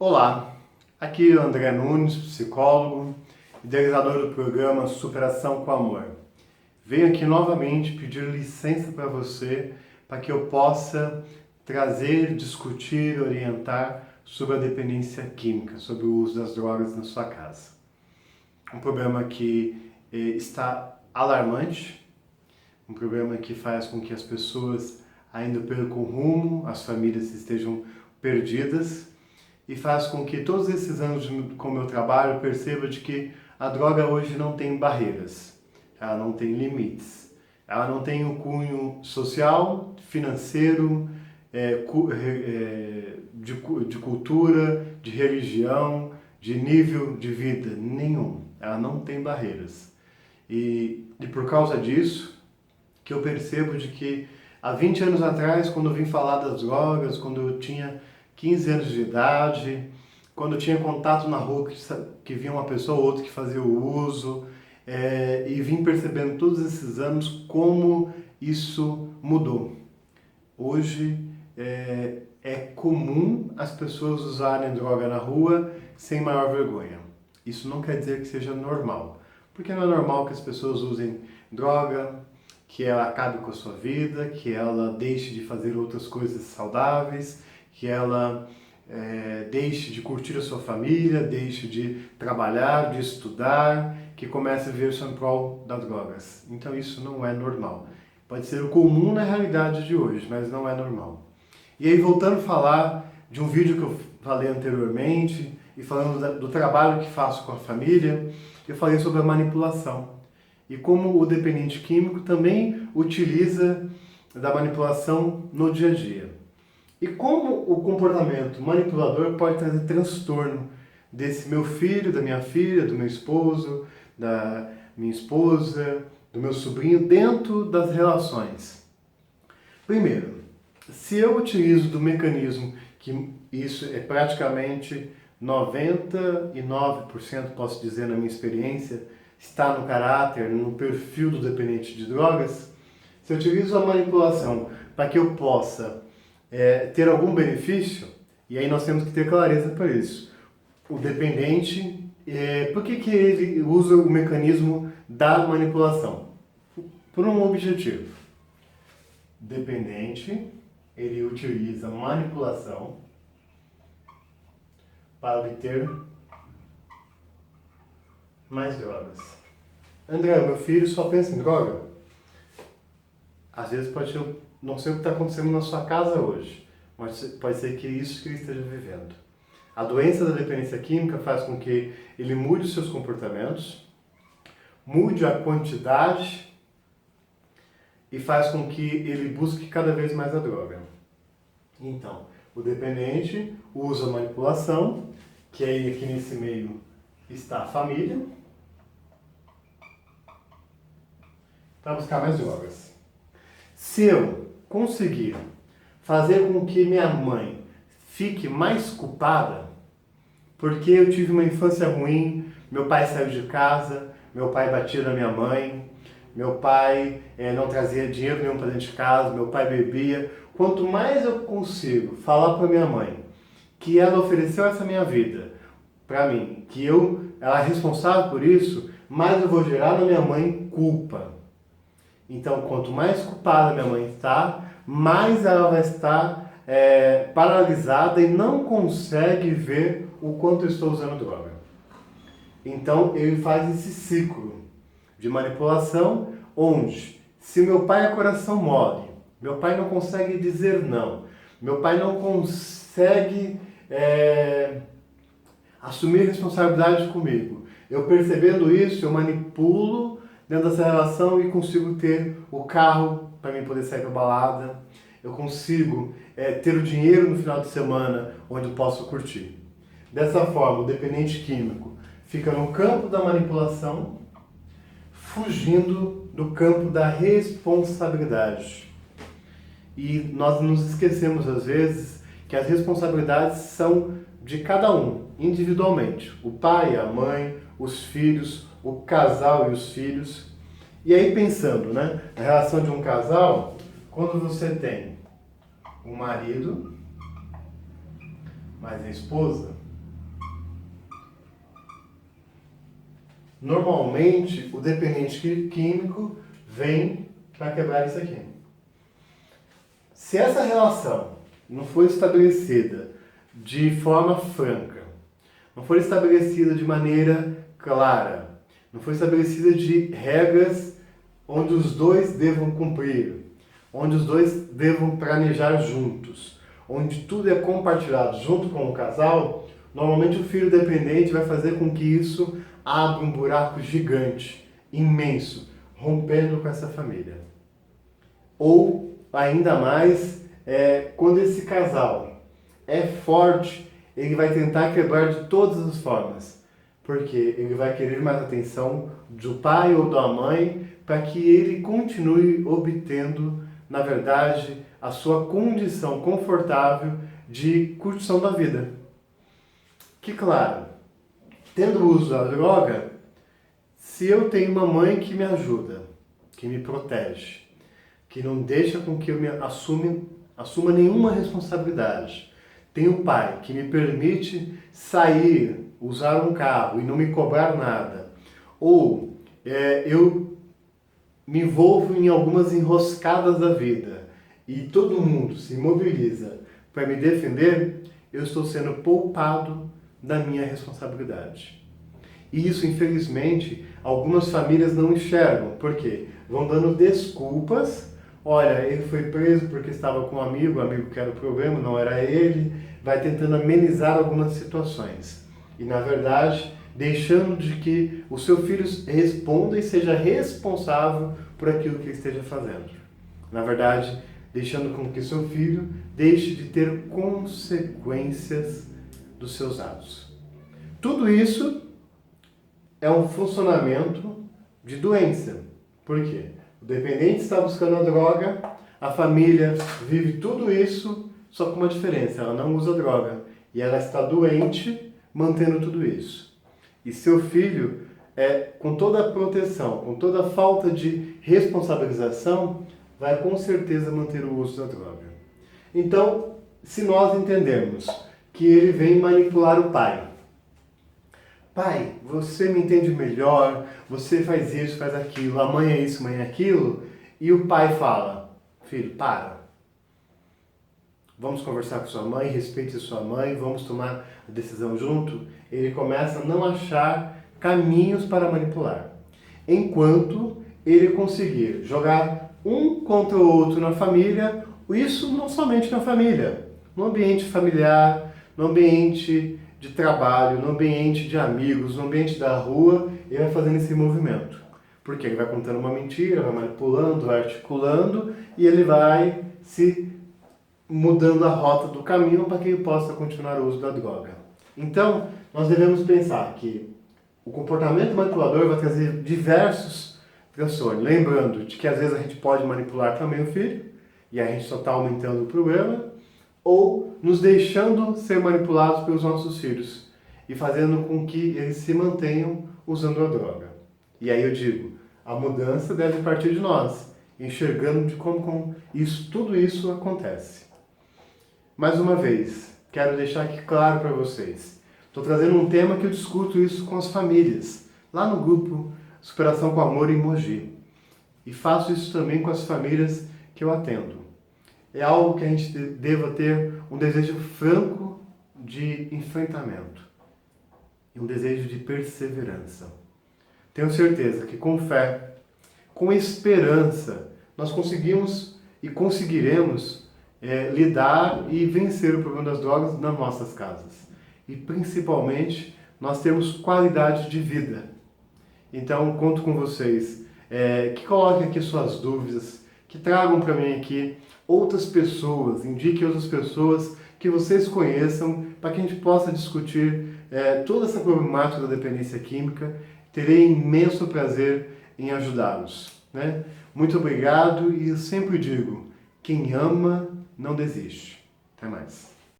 Olá, aqui é o André Nunes, psicólogo, idealizador do programa Superação com Amor. Venho aqui novamente pedir licença para você para que eu possa trazer, discutir, orientar sobre a dependência química, sobre o uso das drogas na sua casa. Um problema que está alarmante, um problema que faz com que as pessoas ainda percam o rumo, as famílias estejam perdidas, e faz com que todos esses anos com o meu trabalho eu perceba de que a droga hoje não tem barreiras, ela não tem limites, ela não tem um cunho social, financeiro, de cultura, de religião, de nível de vida, nenhum. Ela não tem barreiras. E por causa disso, que eu percebo de que há 20 anos atrás, quando eu vim falar das drogas, quando eu tinha 15 anos de idade, quando eu tinha contato na rua que via uma pessoa ou outra que fazia o uso, e vim percebendo todos esses anos como isso mudou. Hoje é comum as pessoas usarem droga na rua sem maior vergonha. Isso não quer dizer que seja normal, porque não é normal que as pessoas usem droga, que ela acabe com a sua vida, que ela deixe de fazer outras coisas saudáveis, que ela deixe de curtir a sua família, deixe de trabalhar, de estudar, que comece a viver só em prol das drogas. Então isso não é normal. Pode ser o comum na realidade de hoje, mas não é normal. E aí, voltando a falar de um vídeo que eu falei anteriormente, e falando do trabalho que faço com a família, eu falei sobre a manipulação. E como o dependente químico também utiliza da manipulação no dia a dia. E como o comportamento manipulador pode trazer transtorno desse meu filho, da minha filha, do meu esposo, da minha esposa, do meu sobrinho, dentro das relações. Primeiro, se eu utilizo do mecanismo, que isso é praticamente 99%, posso dizer na minha experiência, está no caráter, no perfil do dependente de drogas, se eu utilizo a manipulação para que eu possa ter algum benefício, e aí nós temos que ter clareza para isso. O dependente, por que ele usa o mecanismo da manipulação? Por um objetivo. Dependente, ele utiliza manipulação para obter mais drogas. André, meu filho só pensa em droga? Às vezes pode ser, não sei o que está acontecendo na sua casa hoje, mas pode ser que isso que ele esteja vivendo. A doença da dependência química faz com que ele mude os seus comportamentos, mude a quantidade e faz com que ele busque cada vez mais a droga. Então, o dependente usa a manipulação, que aí aqui nesse meio está a família, para buscar mais drogas. Se eu conseguir fazer com que minha mãe fique mais culpada, porque eu tive uma infância ruim, meu pai saiu de casa, meu pai batia na minha mãe, meu pai não trazia dinheiro nenhum para dentro de casa, meu pai bebia. Quanto mais eu consigo falar para minha mãe que ela ofereceu essa minha vida para mim, que ela é responsável por isso, mais eu vou gerar na minha mãe culpa. Então, quanto mais culpada minha mãe está, mais ela vai estar paralisada e não consegue ver o quanto eu estou usando droga. Então, ele faz esse ciclo de manipulação, onde, se meu pai é coração mole, meu pai não consegue dizer não, meu pai não consegue assumir responsabilidade comigo. Eu percebendo isso, eu manipulo dentro dessa relação e consigo ter o carro para mim poder sair para balada. Eu consigo ter o dinheiro no final de semana onde eu posso curtir. Dessa forma, o dependente químico fica no campo da manipulação, fugindo do campo da responsabilidade. E nós nos esquecemos, às vezes, que as responsabilidades são de cada um, individualmente. O pai, a mãe, os filhos, o casal e os filhos. E aí, pensando, né, na relação de um casal, quando você tem o marido mais a esposa, Normalmente, o dependente químico vem para quebrar isso aqui. Se essa relação não for estabelecida de forma franca, não for estabelecida de maneira clara, não for estabelecida de regras onde os dois devam cumprir, onde os dois devam planejar juntos, onde tudo é compartilhado junto com o casal, normalmente o filho dependente vai fazer com que isso abra um buraco gigante, imenso, rompendo com essa família. Ou, ainda mais, quando esse casal é forte, ele vai tentar quebrar de todas as formas, porque ele vai querer mais atenção do pai ou da mãe para que ele continue obtendo, na verdade, a sua condição confortável de curtição da vida. Que, claro, tendo o uso da droga, se eu tenho uma mãe que me ajuda, que me protege, que não deixa com que eu assuma nenhuma responsabilidade, tenho um pai que me permite sair, usar um carro e não me cobrar nada, ou eu me envolvo em algumas enroscadas da vida e todo mundo se mobiliza para me defender, eu estou sendo poupado da minha responsabilidade. E isso, infelizmente, algumas famílias não enxergam. Por quê? Vão dando desculpas. Olha, ele foi preso porque estava com um amigo, o amigo que era o problema, não era ele. Vai tentando amenizar algumas situações. E, na verdade, deixando de que o seu filho responda e seja responsável por aquilo que ele esteja fazendo. Na verdade, deixando com que seu filho deixe de ter consequências dos seus atos. Tudo isso é um funcionamento de doença. Por quê? O dependente está buscando a droga, a família vive tudo isso, só com uma diferença, ela não usa droga. E ela está doente, mantendo tudo isso. E seu filho, com toda a proteção, com toda a falta de responsabilização, vai com certeza manter o uso da droga. Então, se nós entendermos que ele vem manipular o pai. Pai, você me entende melhor, você faz isso, faz aquilo, a mãe é isso, a mãe é aquilo. E o pai fala, filho, para. Vamos conversar com sua mãe, respeite a sua mãe, vamos tomar a decisão junto. Ele começa a não achar caminhos para manipular. Enquanto ele conseguir jogar um contra o outro na família, isso não somente na família, no ambiente familiar, no ambiente de trabalho, no ambiente de amigos, no ambiente da rua, ele vai fazendo esse movimento. Porque ele vai contando uma mentira, vai manipulando, vai articulando e ele vai se mudando a rota do caminho para que ele possa continuar o uso da droga. Então, nós devemos pensar que o comportamento manipulador vai trazer diversos transtornos. Lembrando de que às vezes a gente pode manipular também o filho e a gente só está aumentando o problema, ou nos deixando ser manipulados pelos nossos filhos e fazendo com que eles se mantenham usando a droga. E aí eu digo, a mudança deve partir de nós, enxergando de como tudo isso acontece. Mais uma vez, quero deixar aqui claro para vocês. Estou trazendo um tema que eu discuto isso com as famílias, lá no grupo Superação com Amor em Mogi. E faço isso também com as famílias que eu atendo. É algo que a gente deva ter um desejo franco de enfrentamento e um desejo de perseverança. Tenho certeza que com fé, com esperança, nós conseguimos e conseguiremos lidar e vencer o problema das drogas nas nossas casas. E principalmente, nós temos qualidade de vida. Então, conto com vocês que coloquem aqui suas dúvidas, que tragam para mim aqui outras pessoas, indiquem outras pessoas que vocês conheçam, para que a gente possa discutir toda essa problemática da dependência química. Terei imenso prazer em ajudá-los. Né? Muito obrigado e eu sempre digo, quem ama não desiste. Até mais.